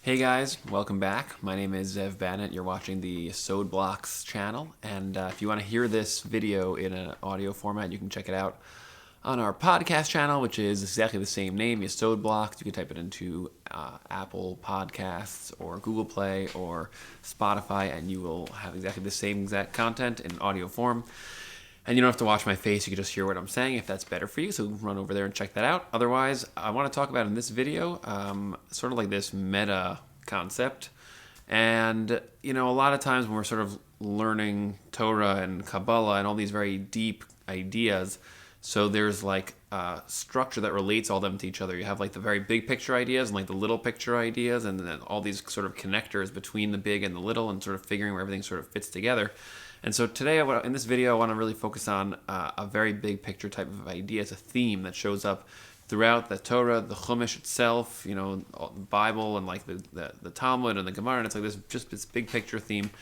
Hey guys, welcome back. My name is Zev Bannett. You're watching the Sewed Blocks channel, and if you want to hear this video in an audio format, you can check it out on our podcast channel, which is exactly the same name, Sewed Blocks. You can type it into Apple Podcasts or Google Play or Spotify, and you will have exactly the same exact content in audio form. And you don't have to watch my face, you can just hear what I'm saying if that's better for you, so run over there and check that out. Otherwise, I want to talk about in this video sort of like this meta concept. And, a lot of times when we're sort of learning Torah and Kabbalah and all these very deep ideas, so there's like a structure that relates all them to each other. You have like the very big picture ideas and like the little picture ideas, and then all these sort of connectors between the big and the little, and sort of figuring where everything sort of fits together. And so today, in this video, I want to really focus on a very big picture type of idea. It's a theme that shows up throughout the Torah, the Chumash itself, the Bible, and like the Talmud and the Gemara. And it's like this big picture theme.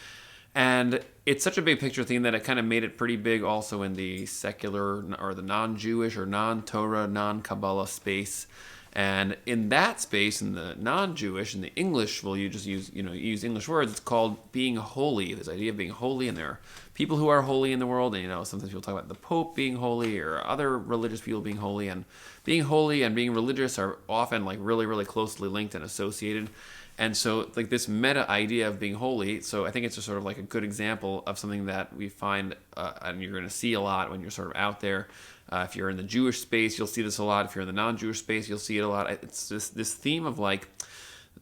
And it's such a big picture theme that it kind of made it pretty big also in the secular or the non-Jewish or non-Torah, non-Kabbalah space. And in that space, in the non-Jewish, in the English, well, you just use English words. It's called being holy. This idea of being holy, and there are people who are holy in the world. And sometimes people talk about the Pope being holy or other religious people being holy. And being holy and being religious are often like really, really closely linked and associated. And so like this meta idea of being holy, so I think it's just sort of like a good example of something that we find, and you're going to see a lot when you're sort of out there. If you're in the Jewish space, you'll see this a lot. If you're in the non-Jewish space, you'll see it a lot. It's this theme of like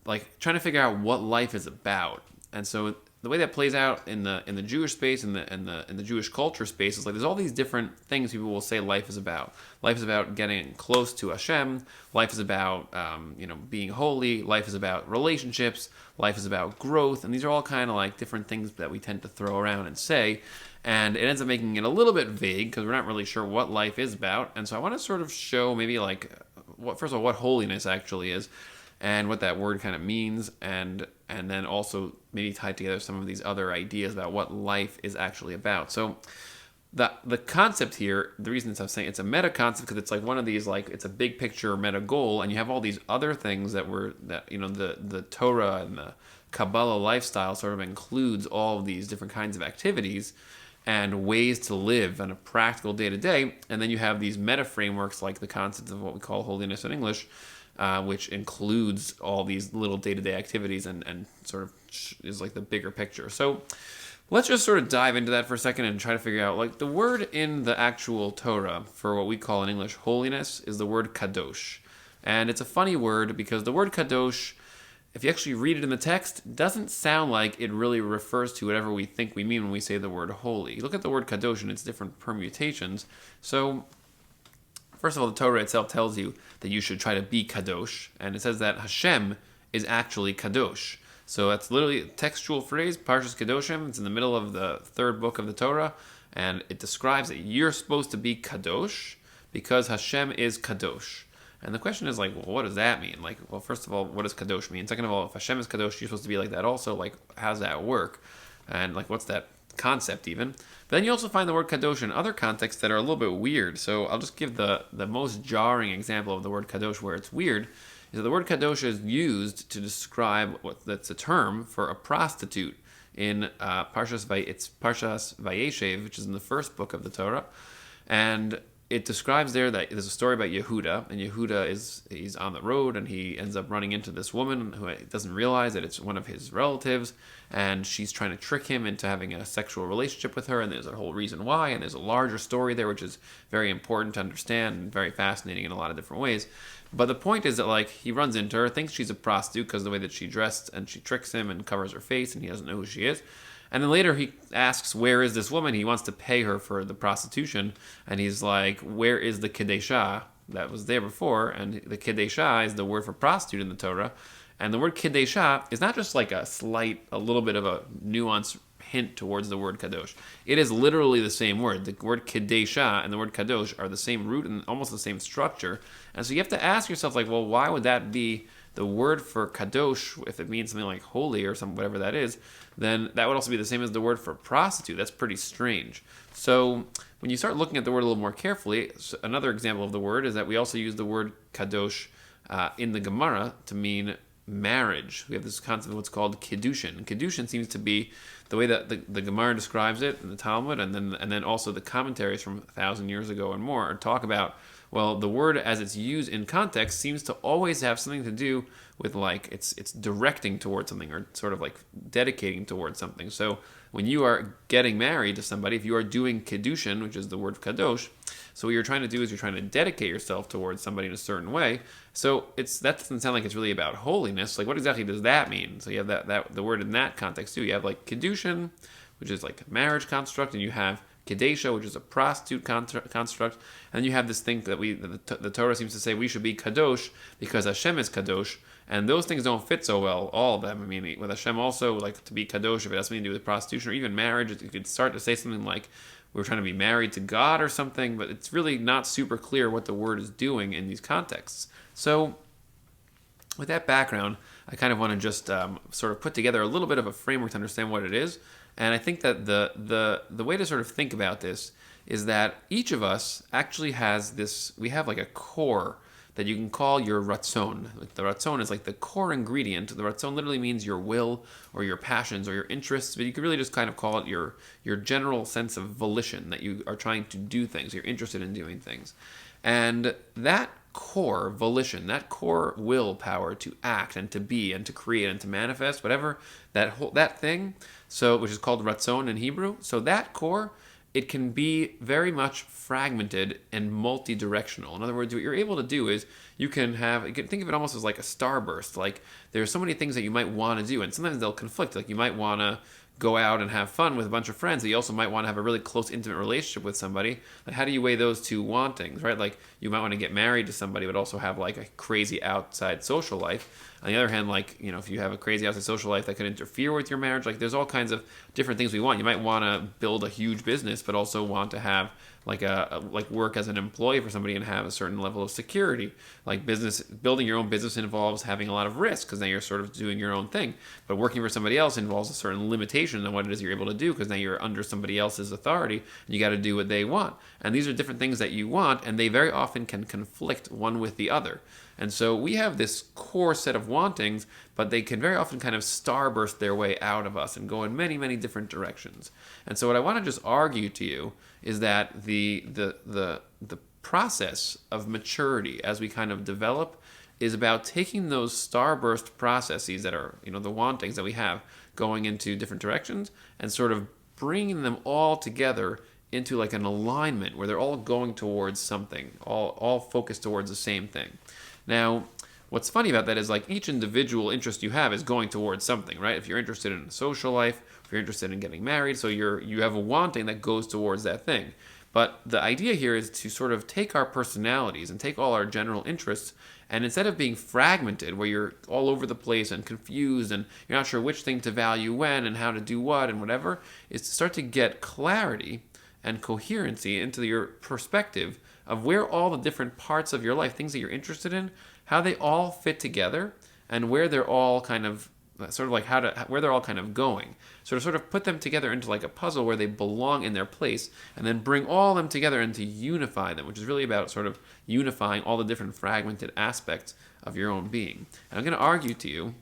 trying to figure out what life is about. And so the way that plays out in the Jewish space and the Jewish culture space is like there's all these different things people will say life is about. Life is about getting close to Hashem. Life is about being holy. Life is about relationships. Life is about growth. And these are all kind of like different things that we tend to throw around and say. And it ends up making it a little bit vague because we're not really sure what life is about. And so I want to sort of show maybe like first of all what holiness actually is, and what that word kind of means, and then also maybe tie together some of these other ideas about what life is actually about. So the concept here, the reason I'm saying it's a meta concept, because it's like one of these, like it's a big picture meta goal, and you have all these other things the Torah and the Kabbalah lifestyle sort of includes all of these different kinds of activities and ways to live on a practical day-to-day. And then you have these meta frameworks like the concept of what we call holiness in English, which includes all these little day-to-day activities and sort of is like the bigger picture. So let's just sort of dive into that for a second and try to figure out, like, the word in the actual Torah for what we call in English holiness is the word Kadosh. And it's a funny word because the word Kadosh, if you actually read it in the text, doesn't sound like it really refers to whatever we think we mean when we say the word holy. You look at the word Kadosh and its different permutations. So first of all, the Torah itself tells you that you should try to be Kadosh, and it says that Hashem is actually Kadosh. So that's literally a textual phrase, Parshas Kedoshim. It's in the middle of the third book of the Torah, and it describes that you're supposed to be Kadosh because Hashem is Kadosh. And the question is, like, well, what does that mean? Like, well, first of all, what does Kadosh mean? Second of all, if Hashem is Kadosh, you're supposed to be like that also. Like, how does that work? And, like, what's that concept even? But then you also find the word Kadosh in other contexts that are a little bit weird. So I'll just give the most jarring example of the word Kadosh where it's weird, is that the word Kadosh is used to describe that's a term for a prostitute in Parshas Vayeshev, which is in the first book of the Torah. And it describes there that there's a story about Yehuda, and Yehuda he's on the road, and he ends up running into this woman who doesn't realize that it's one of his relatives, and she's trying to trick him into having a sexual relationship with her, and there's a whole reason why, and there's a larger story there which is very important to understand and very fascinating in a lot of different ways. But the point is that, like, he runs into her, thinks she's a prostitute because of the way that she dressed, and she tricks him and covers her face, and he doesn't know who she is. And then later he asks, where is this woman? He wants to pay her for the prostitution. And he's like, where is the Kedeshah that was there before? And the Kedeshah is the word for prostitute in the Torah. And the word Kedeshah is not just like a little bit of a nuance hint towards the word Kadosh. It is literally the same word. The word Kedeshah and the word Kadosh are the same root and almost the same structure. And so you have to ask yourself, like, well, why would that be the word for Kadosh, if it means something like holy or some whatever that is, then that would also be the same as the word for prostitute. That's pretty strange. So when you start looking at the word a little more carefully, another example of the word is that we also use the word Kadosh in the Gemara to mean marriage. We have this concept of what's called Kiddushin. Kiddushin seems to be the way that the Gemara describes it in the Talmud, and then also the commentaries from 1,000 years ago and more talk about, well, the word as it's used in context seems to always have something to do with like it's directing towards something, or sort of like dedicating towards something. So when you are getting married to somebody, if you are doing Kiddushin, which is the word Kadosh, so what you're trying to do is you're trying to dedicate yourself towards somebody in a certain way. So that doesn't sound like it's really about holiness. Like, what exactly does that mean? So you have that the word in that context too. You have like Kiddushin, which is like a marriage construct, and you have Kedesha, which is a prostitute construct, and you have this thing that the Torah seems to say we should be Kadosh because Hashem is Kadosh, and those things don't fit so well, all of them. I mean, with Hashem also, like to be Kadosh, if it has something to do with prostitution or even marriage, you could start to say something like we're trying to be married to God or something, but it's really not super clear what the word is doing in these contexts. So with that background, I kind of want to just sort of put together a little bit of a framework to understand what it is. And I think that the way to sort of think about this is that each of us actually has this, we have like a core that you can call your ratzon. Like the ratzon is like the core ingredient. The ratzon literally means your will or your passions or your interests, but you could really just kind of call it your general sense of volition, that you are trying to do things, you're interested in doing things. And that core volition, that core willpower to act and to be and to create and to manifest, whatever, that thing, so which is called ratzon in Hebrew, so that core, it can be very much fragmented and multi-directional. In other words, what you're able to do is you can think of it almost as like a starburst. Like there's so many things that you might want to do, and sometimes they'll conflict. Like you might want to go out and have fun with a bunch of friends, but you also might want to have a really close, intimate relationship with somebody. Like how do you weigh those two wantings, right? Like you might want to get married to somebody, but also have like a crazy outside social life. On the other hand, like, you know, if you have a crazy outside social life that could interfere with your marriage, like there's all kinds of different things we want. You might want to build a huge business, but also want to have like work as an employee for somebody and have a certain level of security. Like building your own business involves having a lot of risk because now you're sort of doing your own thing. But working for somebody else involves a certain limitation on what it is you're able to do because now you're under somebody else's authority and you got to do what they want. And these are different things that you want, and they very often can conflict one with the other. And so we have this core set of wantings, but they can very often kind of starburst their way out of us and go in many, many different directions. And so what I want to just argue to you is that the process of maturity as we kind of develop is about taking those starburst processes that are, you know, the wantings that we have going into different directions and sort of bringing them all together into like an alignment where they're all going towards something, all focused towards the same thing. Now, what's funny about that is like each individual interest you have is going towards something, right? If you're interested in a social life, if you're interested in getting married, so you have a wanting that goes towards that thing. But the idea here is to sort of take our personalities and take all our general interests, and instead of being fragmented, where you're all over the place and confused and you're not sure which thing to value when and how to do what and whatever, is to start to get clarity and coherency into your perspective of where all the different parts of your life, things that you're interested in, how they all fit together, and where they're all kind of sort of like where they're all kind of going. So to sort of put them together into like a puzzle where they belong in their place, and then bring all of them together and to unify them, which is really about sort of unifying all the different fragmented aspects of your own being. And I'm going to argue to you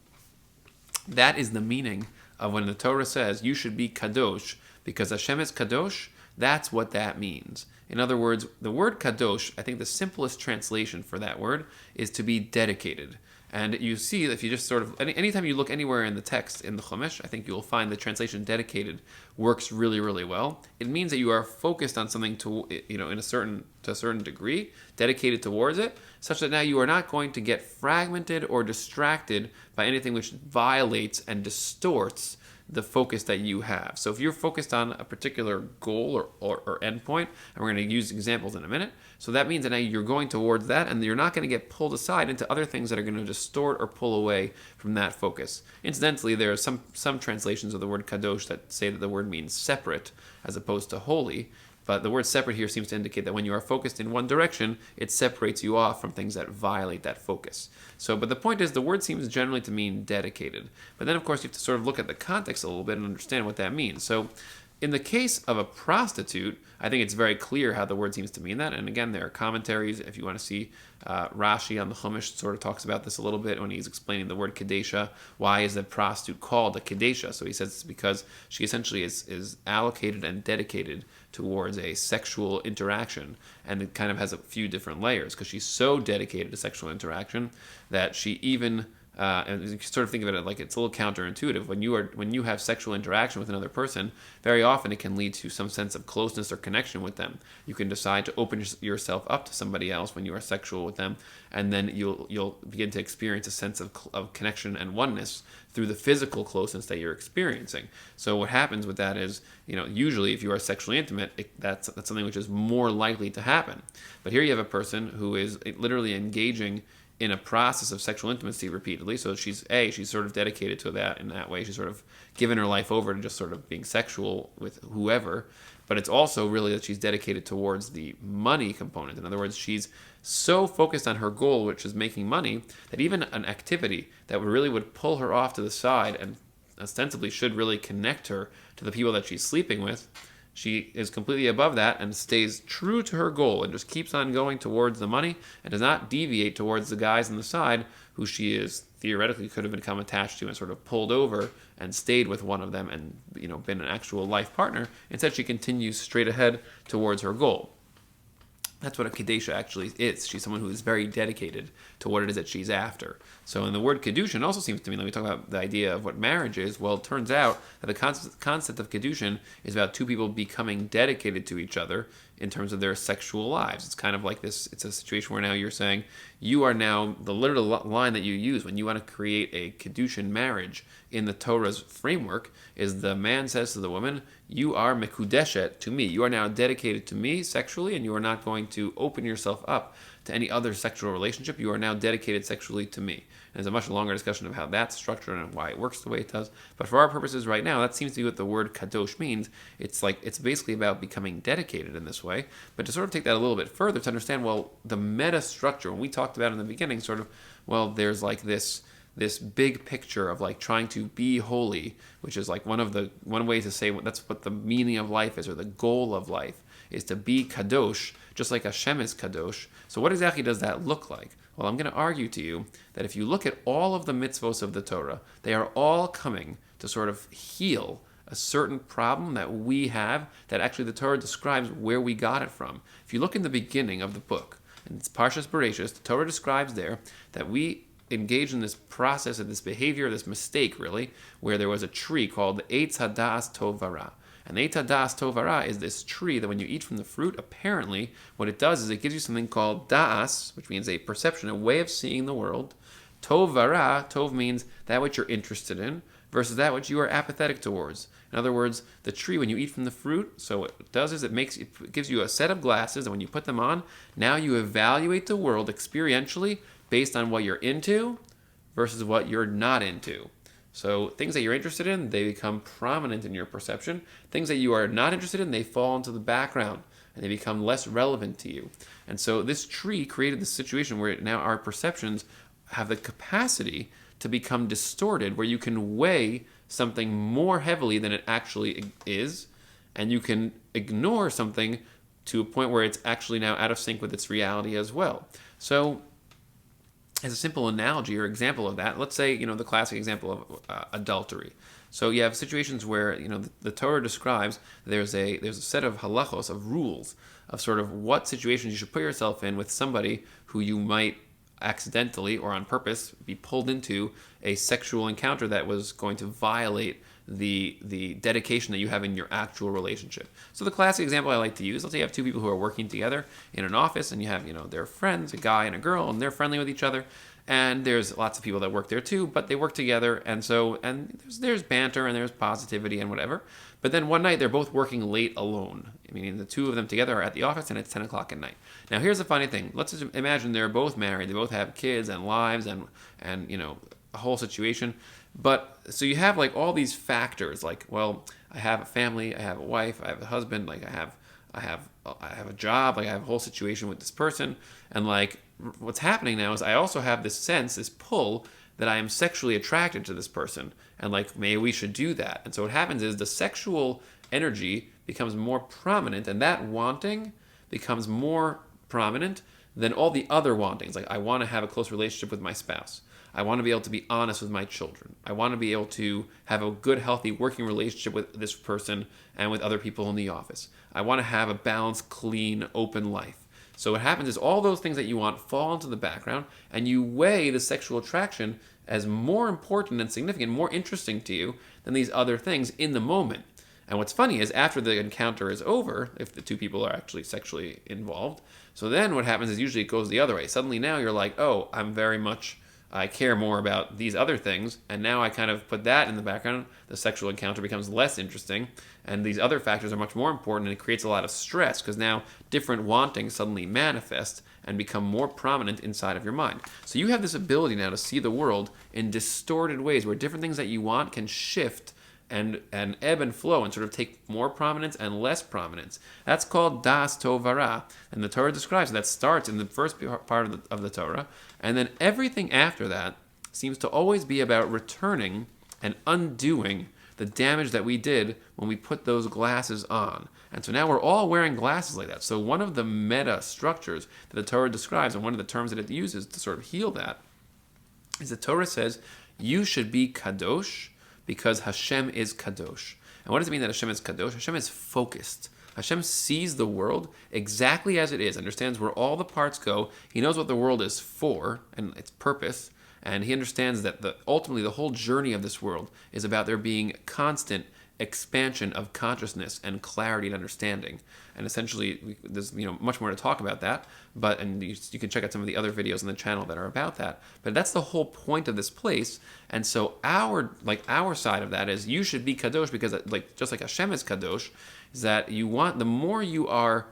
that is the meaning of when the Torah says you should be Kadosh because Hashem is Kadosh. That's what that means. In other words, the word Kadosh, I think the simplest translation for that word is to be dedicated. And you see, if you just sort of, anytime you look anywhere in the text, in the Chumash, I think you'll find the translation dedicated works really, really well. It means that you are focused on something to a certain degree, dedicated towards it, such that now you are not going to get fragmented or distracted by anything which violates and distorts the focus that you have. So if you're focused on a particular goal or endpoint, and we're going to use examples in a minute, so that means that now you're going towards that, and you're not going to get pulled aside into other things that are going to distort or pull away from that focus. Incidentally, there are some translations of the word kadosh that say that the word means separate as opposed to holy. But the word separate here seems to indicate that when you are focused in one direction, it separates you off from things that violate that focus. But the point is, the word seems generally to mean dedicated. But then, of course, you have to sort of look at the context a little bit and understand what that means. So In the case of a prostitute, I think it's very clear how the word seems to mean that. And again, there are commentaries. If you want to see Rashi on the Chumash sort of talks about this a little bit when he's explaining the word Kadesha. Why is a prostitute called a Kadesha? So he says it's because she essentially is allocated and dedicated towards a sexual interaction. And it kind of has a few different layers because she's so dedicated to sexual interaction that she even... and you sort of think of it like it's a little counterintuitive. When you have sexual interaction with another person, very often it can lead to some sense of closeness or connection with them. You can decide to open yourself up to somebody else when you are sexual with them, and then you'll begin to experience a sense of connection and oneness through the physical closeness that you're experiencing. So what happens with that is, usually if you are sexually intimate, that's something which is more likely to happen. But here you have a person who is literally engaging in a process of sexual intimacy repeatedly. So she's sort of dedicated to that in that way. She's sort of given her life over to just sort of being sexual with whoever. But it's also really that she's dedicated towards the money component. In other words, she's so focused on her goal, which is making money, that even an activity that would pull her off to the side and ostensibly should really connect her to the people that she's sleeping with, she is completely above that and stays true to her goal and just keeps on going towards the money and does not deviate towards the guys on the side who she is theoretically could have become attached to and sort of pulled over and stayed with one of them and been an actual life partner. Instead, she continues straight ahead towards her goal. That's what a Kadesha actually is. She's someone who is very dedicated to what it is that she's after. So in the word Kedushin also seems to mean, when we talk about the idea of what marriage is, well, it turns out that the concept of Kedushin is about two people becoming dedicated to each other in terms of their sexual lives. It's kind of like this, it's a situation where now you're saying, you are now, the literal line that you use when you want to create a Kedushin marriage in the Torah's framework is the man says to the woman, you are mekudeshet to me. You are now dedicated to me sexually, and you are not going to open yourself up to any other sexual relationship. You are now dedicated sexually to me. And there's a much longer discussion of how that's structured and why it works the way it does. But for our purposes right now, that seems to be what the word kadosh means. It's basically about becoming dedicated in this way. But to sort of take that a little bit further, to understand, well, the meta structure, when we talked about in the beginning, sort of, well, there's like this big picture of like trying to be holy, which is like one way to say that's what the meaning of life is, or the goal of life is to be kadosh, just like Hashem is kadosh. So what exactly does that look like? Well, I'm going to argue to you that if you look at all of the mitzvos of the Torah, they are all coming to sort of heal a certain problem that we have, that actually the Torah describes where we got it from. If you look in the beginning of the book, and it's Parshas Bereshis, the Torah describes there that we engage in this process of this behavior, this mistake really, where there was a tree called the Eitz Hadas Tov Vara. And the Eitz Hadas Tov Vara is this tree that when you eat from the fruit, apparently what it does is it gives you something called Da'as, which means a perception, a way of seeing the world. Tov Vara, Tov means that which you're interested in, versus that which you are apathetic towards. In other words, the tree, when you eat from the fruit, so what it does is it gives you a set of glasses, and when you put them on, now you evaluate the world experientially based on what you're into versus what you're not into. So things that you're interested in, they become prominent in your perception. Things that you are not interested in, they fall into the background and they become less relevant to you. And so this tree created this situation where now our perceptions have the capacity to become distorted, where you can weigh something more heavily than it actually is, and you can ignore something to a point where it's actually now out of sync with its reality as well. So as a simple analogy or example of that, let's say, the classic example of adultery. So you have situations where, the Torah describes there's a set of halachos, of rules, of sort of what situations you should put yourself in with somebody who you might accidentally or on purpose be pulled into a sexual encounter that was going to violate the dedication that you have in your actual relationship. So the classic example I like to use, let's say you have two people who are working together in an office, and you have, they're friends, a guy and a girl, and they're friendly with each other, and there's lots of people that work there too, but they work together, and there's banter and there's positivity and whatever. But then one night they're both working late alone, meaning the two of them together are at the office and it's 10 o'clock at night. Now here's the funny thing, let's just imagine they're both married, they both have kids and lives and a whole situation. But so you have like all these factors, like, well, I have a family, I have a wife, I have a husband, like I have a job, like I have a whole situation with this person, and like what's happening now is I also have this sense, this pull that I am sexually attracted to this person, and like maybe we should do that. And so what happens is the sexual energy becomes more prominent, and that wanting becomes more prominent than all the other wantings. Like, I want to have a close relationship with my spouse. I want to be able to be honest with my children. I want to be able to have a good, healthy working relationship with this person and with other people in the office. I want to have a balanced, clean, open life. So what happens is all those things that you want fall into the background, and you weigh the sexual attraction as more important and significant, more interesting to you than these other things in the moment. And what's funny is after the encounter is over, if the two people are actually sexually involved, so then what happens is usually it goes the other way. Suddenly now you're like, oh, I care more about these other things, and now I kind of put that in the background. The sexual encounter becomes less interesting, and these other factors are much more important, and it creates a lot of stress because now different wantings suddenly manifest and become more prominent inside of your mind. So you have this ability now to see the world in distorted ways where different things that you want can shift and ebb and flow and sort of take more prominence and less prominence. That's called das tovara, and the Torah describes that starts in the first part of the Torah, and then everything after that seems to always be about returning and undoing the damage that we did when we put those glasses on. And so now we're all wearing glasses like that. So one of the meta structures that the Torah describes, and one of the terms that it uses to sort of heal that, is the Torah says, you should be Kadosh, because Hashem is Kadosh. And what does it mean that Hashem is Kadosh? Hashem is focused. Hashem sees the world exactly as it is, understands where all the parts go. He knows what the world is for and its purpose. And he understands that ultimately the whole journey of this world is about there being constant expansion of consciousness and clarity and understanding. And essentially, there's much more to talk about that, and you can check out some of the other videos on the channel that are about that. But that's the whole point of this place. And so our side of that is you should be Kadosh, because just like Hashem is Kadosh, is that the more you are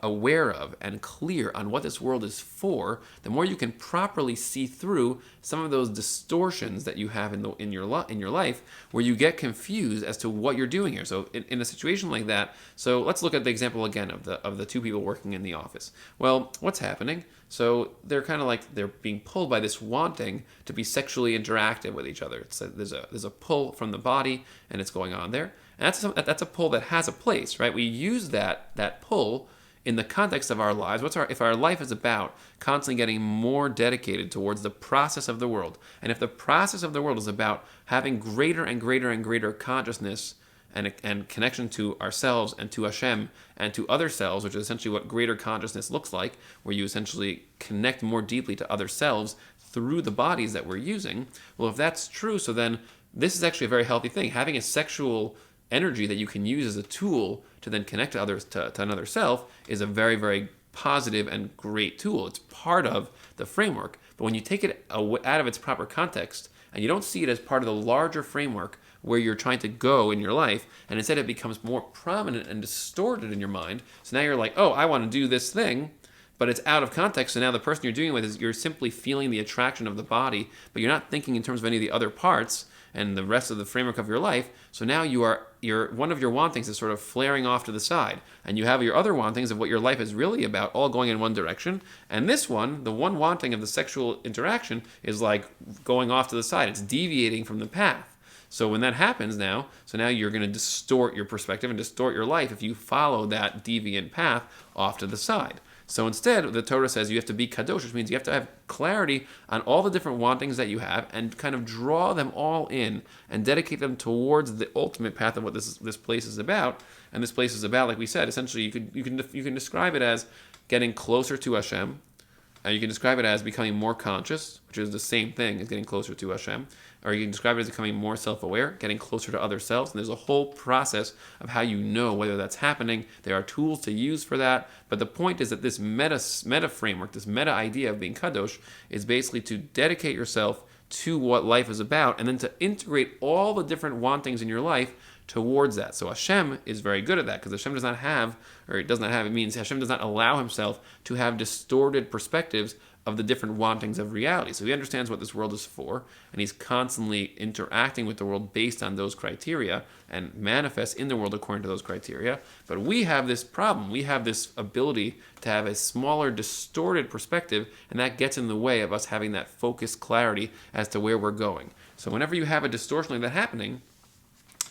aware of and clear on what this world is for, the more you can properly see through some of those distortions that you have in your life, where you get confused as to what you're doing here. So in a situation like that, so let's look at the example again of the two people working in the office. Well, what's happening? So they're kind of like they're being pulled by this wanting to be sexually interactive with each other. There's a pull from the body, and it's going on there. And that's a pull that has a place, right? We use that pull in the context of our lives. If our life is about constantly getting more dedicated towards the process of the world, and if the process of the world is about having greater and greater and greater consciousness and connection to ourselves and to Hashem and to other selves, which is essentially what greater consciousness looks like, where you essentially connect more deeply to other selves through the bodies that we're using. Well, if that's true, so then this is actually a very healthy thing. Having a sexual energy that you can use as a tool to then connect to others, to another self, is a very, very positive and great tool. It's part of the framework. But when you take it out of its proper context and you don't see it as part of the larger framework where you're trying to go in your life, and instead it becomes more prominent and distorted in your mind, so now you're like, oh, I want to do this thing, but it's out of context. So now the person you're doing with is you're simply feeling the attraction of the body, but you're not thinking in terms of any of the other parts and the rest of the framework of your life. So now you're one of your wantings is sort of flaring off to the side, and you have your other wantings of what your life is really about all going in one direction, and this one, the one wanting of the sexual interaction, is like going off to the side. It's deviating from the path. So when that happens now, you're going to distort your perspective and distort your life if you follow that deviant path off to the side. So instead, the Torah says you have to be Kadosh, which means you have to have clarity on all the different wantings that you have and kind of draw them all in and dedicate them towards the ultimate path of what this place is about. And this place is about, like we said, essentially you can describe it as getting closer to Hashem. You can describe it as becoming more conscious, which is the same thing as getting closer to Hashem. Or you can describe it as becoming more self-aware, getting closer to other selves. And there's a whole process of how you know whether that's happening. There are tools to use for that. But the point is that this meta framework, this meta idea of being Kadosh, is basically to dedicate yourself to what life is about, and then to integrate all the different wantings in your life towards that. So Hashem is very good at that, because Hashem it means Hashem does not allow himself to have distorted perspectives of the different wantings of reality. So he understands what this world is for, and he's constantly interacting with the world based on those criteria and manifests in the world according to those criteria. But we have this problem. We have this ability to have a smaller, distorted perspective, and that gets in the way of us having that focused clarity as to where we're going. So whenever you have a distortion like that happening,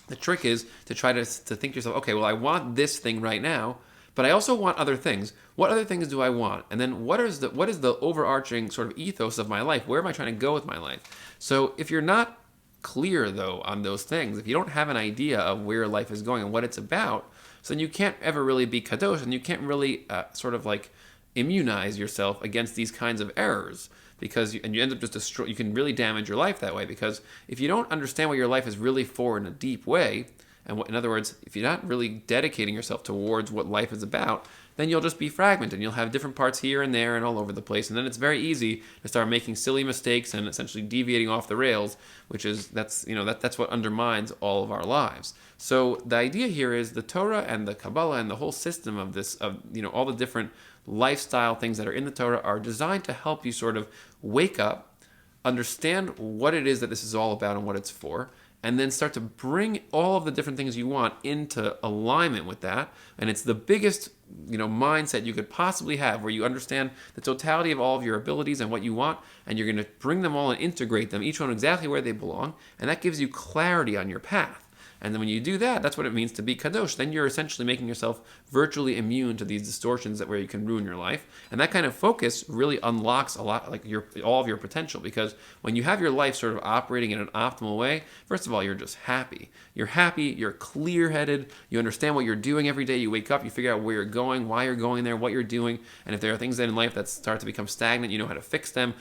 the trick is to try to think to yourself, okay, well, I want this thing right now, but I also want other things. What other things do I want? And then what is the overarching sort of ethos of my life? Where am I trying to go with my life? So if you're not clear, though, on those things, if you don't have an idea of where life is going and what it's about, so then you can't ever really be Kadosh, and you can't really sort of like immunize yourself against these kinds of errors, because you end up just you can really damage your life that way. Because if you don't understand what your life is really for in a deep way, and in other words, if you're not really dedicating yourself towards what life is about, then you'll just be fragmented. You'll have different parts here and there and all over the place, and then it's very easy to start making silly mistakes and essentially deviating off the rails, that's what undermines all of our lives. So the idea here is the Torah and the Kabbalah and the whole system of this, all the different lifestyle things that are in the Torah are designed to help you sort of wake up, understand what it is that this is all about and what it's for, and then start to bring all of the different things you want into alignment with that. And it's the biggest, mindset you could possibly have, where you understand the totality of all of your abilities and what you want, and you're going to bring them all and integrate them, each one exactly where they belong, and that gives you clarity on your path. And then when you do that, that's what it means to be Kadosh. Then you're essentially making yourself virtually immune to these distortions where you can ruin your life. And that kind of focus really unlocks a lot, like all of your potential. Because when you have your life sort of operating in an optimal way, first of all, you're just happy. You're happy, you're clear-headed, you understand what you're doing every day. You wake up, you figure out where you're going, why you're going there, what you're doing. And if there are things in life that start to become stagnant, you know how to fix them,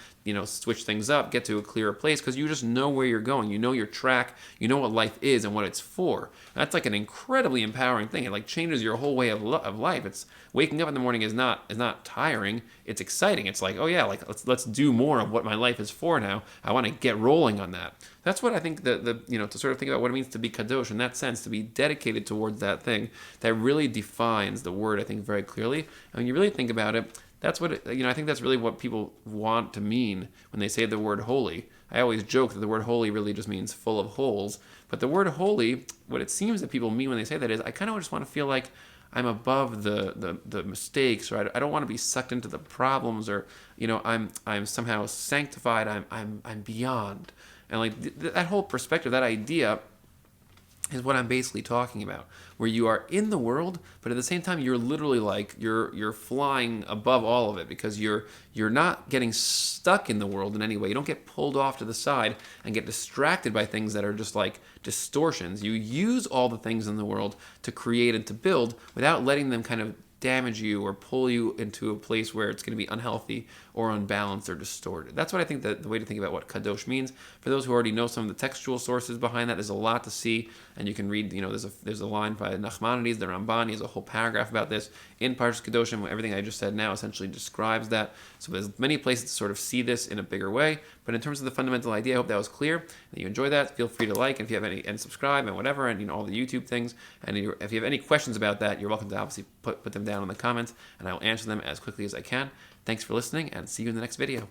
switch things up, get to a clearer place, because you just know where you're going. You know your track, you know what life is and what it's for. That's like an incredibly empowering thing. It like changes your whole way of life. It's waking up in the morning is not tiring. It's exciting. It's like, oh yeah, like let's do more of what my life is for now. I want to get rolling on that. That's what I think to sort of think about what it means to be Kadosh in that sense, to be dedicated towards that thing, that really defines the word, I think, very clearly. And when you really think about it, that's what I think that's really what people want to mean when they say the word holy. I always joke that the word holy really just means full of holes. But the word holy, what it seems that people mean when they say that is, I kind of just want to feel like I'm above the mistakes, or I don't want to be sucked into the problems, or I'm somehow sanctified. I'm beyond, and like that whole perspective, that idea, is what I'm basically talking about, where you are in the world, but at the same time you're literally like you're flying above all of it, because you're not getting stuck in the world in any way. You don't get pulled off to the side and get distracted by things that are just like distortions. You use all the things in the world to create and to build without letting them kind of damage you or pull you into a place where it's going to be unhealthy or unbalanced or distorted. That's what I think that the way to think about what Kadosh means. For those who already know some of the textual sources behind that, there's a lot to see, and you can read, there's a line by Nachmanides, the Ramban, he has a whole paragraph about this in Parshas Kedoshim. Everything I just said now essentially describes that. So there's many places to sort of see this in a bigger way, but in terms of the fundamental idea, I hope that was clear, that you enjoy that. Feel free to like, and if you have any, and subscribe, and whatever, and all the YouTube things. And if you have any questions about that, you're welcome to obviously put them down in the comments, and I will answer them as quickly as I can. Thanks for listening, and see you in the next video.